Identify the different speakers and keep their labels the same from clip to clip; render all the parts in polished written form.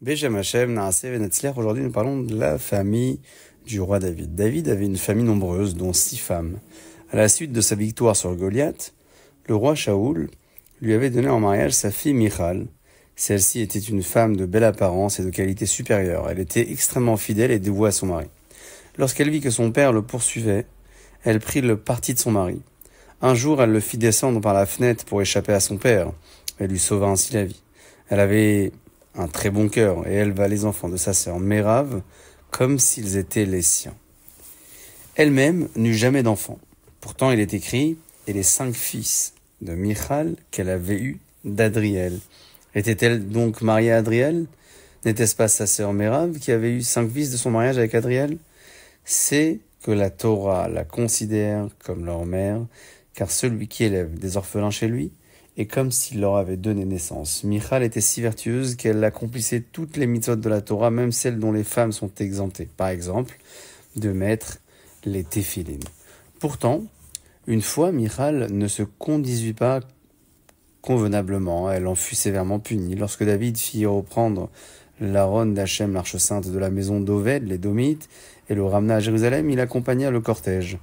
Speaker 1: Beshem Hashem, Naaseh Venetzler. Aujourd'hui, nous parlons de la famille du roi David. David avait une famille nombreuse, dont 6 femmes. À la suite de sa victoire sur Goliath, le roi Shaoul lui avait donné en mariage sa fille Michal. Celle-ci était une femme de belle apparence et de qualité supérieure. Elle était extrêmement fidèle et dévouée à son mari. Lorsqu'elle vit que son père le poursuivait, elle prit le parti de son mari. Un jour, elle le fit descendre par la fenêtre pour échapper à son père. Elle lui sauva ainsi la vie. Elle avait un très bon cœur et éleva les enfants de sa sœur Merav comme s'ils étaient les siens. Elle-même n'eut jamais d'enfants. Pourtant, il est écrit « Et les 5 fils de Michal qu'elle avait eus d'Adriel. » Était-elle donc mariée à Adriel? N'était-ce pas sa sœur Merav qui avait eu 5 fils de son mariage avec Adriel? C'est que la Torah la considère comme leur mère, car celui qui élève des orphelins chez lui est comme s'il leur avait donné naissance. Michal était si vertueuse qu'elle accomplissait toutes les mitzvot de la Torah, même celles dont les femmes sont exemptées. Par exemple, de mettre les téphilines. Pourtant, une fois, Michal ne se conduisit pas convenablement. Elle en fut sévèrement punie. Lorsque David fit reprendre l'Aaron d'Hachem, l'arche sainte de la maison d'Oved, les Domites, et le ramena à Jérusalem, il accompagna le cortège.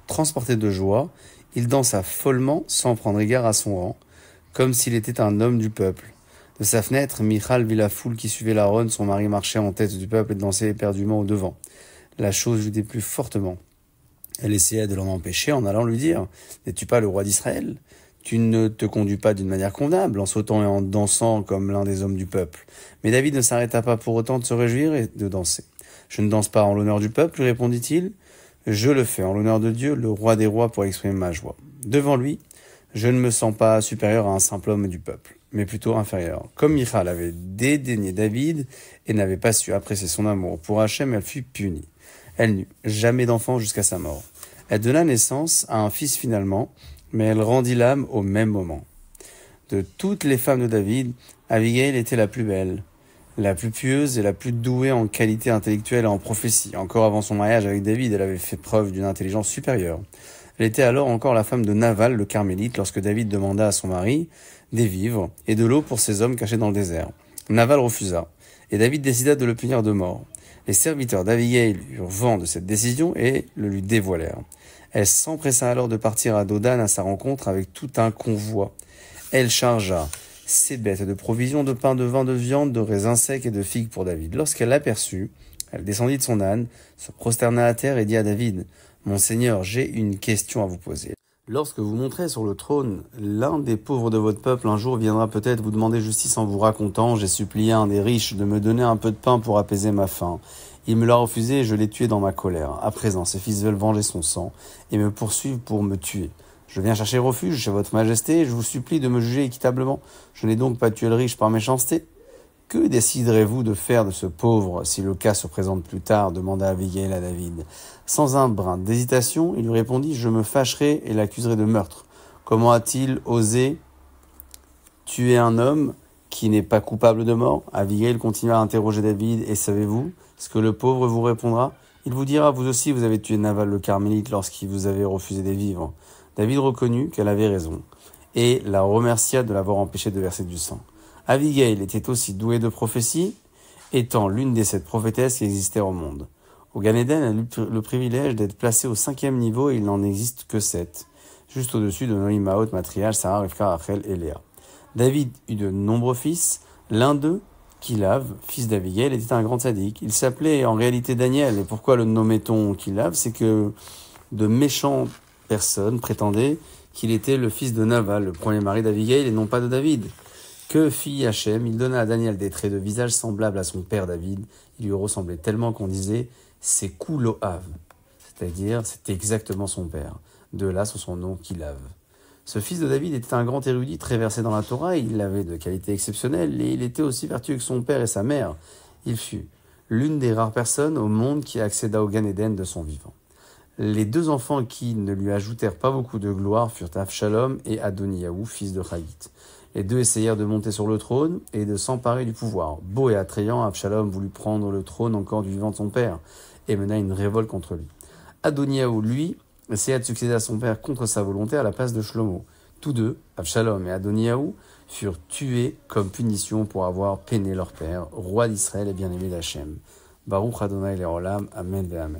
Speaker 1: Transporté de joie, il dansa follement sans prendre égard à son rang, comme s'il était un homme du peuple. De sa fenêtre, Michal vit la foule qui suivait l'Aaron, son mari marchait en tête du peuple et dansait éperdument au devant. La chose lui déplut fortement. Elle essaya de l'en empêcher en allant lui dire « N'es-tu pas le roi d'Israël ? Tu ne te conduis pas d'une manière convenable en sautant et en dansant comme l'un des hommes du peuple. » Mais David ne s'arrêta pas pour autant de se réjouir et de danser. « Je ne danse pas en l'honneur du peuple, lui répondit-il. Je le fais en l'honneur de Dieu, le roi des rois, pour exprimer ma joie. Devant lui, je ne me sens pas supérieur à un simple homme du peuple, mais plutôt inférieur. » Comme Michal avait dédaigné David et n'avait pas su apprécier son amour pour Hachem, elle fut punie. Elle n'eut jamais d'enfant jusqu'à sa mort. Elle donna naissance à un fils finalement, mais elle rendit l'âme au même moment. De toutes les femmes de David, Abigail était la plus belle, la plus pieuse et la plus douée en qualité intellectuelle et en prophétie. Encore avant son mariage avec David, elle avait fait preuve d'une intelligence supérieure. Elle était alors encore la femme de Naval, le Carmélite, lorsque David demanda à son mari des vivres et de l'eau pour ses hommes cachés dans le désert. Naval refusa, et David décida de le punir de mort. Les serviteurs d'Abigail eurent vent de cette décision et le lui dévoilèrent. Elle s'empressa alors de partir à Dodan à sa rencontre avec tout un convoi. Elle chargea ses bêtes de provisions, de pain, de vin, de viande, de raisins secs et de figues pour David. Lorsqu'elle l'aperçut, elle descendit de son âne, se prosterna à terre et dit à David « Mon Seigneur, j'ai une question à vous poser. Lorsque vous monterez sur le trône, l'un des pauvres de votre peuple un jour viendra peut-être vous demander justice en vous racontant « J'ai supplié un des riches de me donner un peu de pain pour apaiser ma faim. Il me l'a refusé et je l'ai tué dans ma colère. À présent, ses fils veulent venger son sang et me poursuivent pour me tuer. Je viens chercher refuge chez votre majesté et je vous supplie de me juger équitablement. Je n'ai donc pas tué le riche par méchanceté. Que déciderez-vous de faire de ce pauvre si le cas se présente plus tard ?» demanda Abigail à David. Sans un brin d'hésitation, il lui répondit « Je me fâcherai et l'accuserai de meurtre. Comment a-t-il osé tuer un homme qui n'est pas coupable de mort ?» Abigail continua à interroger David « Et savez-vous ce que le pauvre vous répondra ? Il vous dira « Vous aussi vous avez tué Naval le Carmélite lorsqu'il vous avait refusé des vivres. » David reconnut qu'elle avait raison et la remercia de l'avoir empêché de verser du sang. Abigail était aussi douée de prophétie, étant l'une des 7 prophétesses qui existèrent au monde. Au Gan Eden, elle eut le privilège d'être placée au 5e niveau et il n'en existe que 7, juste au-dessus de Noé, Maot, Matrial, Sarah, Rivka, Rachel et Léa. David eut de nombreux fils, l'un d'eux, Kilav, fils d'Abigail, était un grand sadique. Il s'appelait en réalité Daniel, et pourquoi le nommait-on Kilav? C'est que de méchantes personnes prétendaient qu'il était le fils de Naval, le premier mari d'Abigail, et non pas de David. Que fit Hachem? Il donna à Daniel des traits de visage semblables à son père David. Il lui ressemblait tellement qu'on disait « c'est Kuloav », c'est-à-dire c'était exactement son père. De là son nom Kilav. Ce fils de David était un grand érudit très versé dans la Torah, il avait de qualités exceptionnelles et il était aussi vertueux que son père et sa mère. Il fut l'une des rares personnes au monde qui accéda au Gan Eden de son vivant. Les 2 enfants qui ne lui ajoutèrent pas beaucoup de gloire furent Avshalom et Adoniyahu, fils de Chagit. Les 2 essayèrent de monter sur le trône et de s'emparer du pouvoir. Beau et attrayant, Avshalom voulut prendre le trône encore du vivant de son père et mena une révolte contre lui. Adoniyahu, lui, essaya de succéder à son père contre sa volonté à la place de Shlomo. Tous 2, Avshalom et Adoniyahu, furent tués comme punition pour avoir peiné leur père, roi d'Israël et bien-aimé d'Hachem. Baruch Adonai Leolam, Amen ve Amen.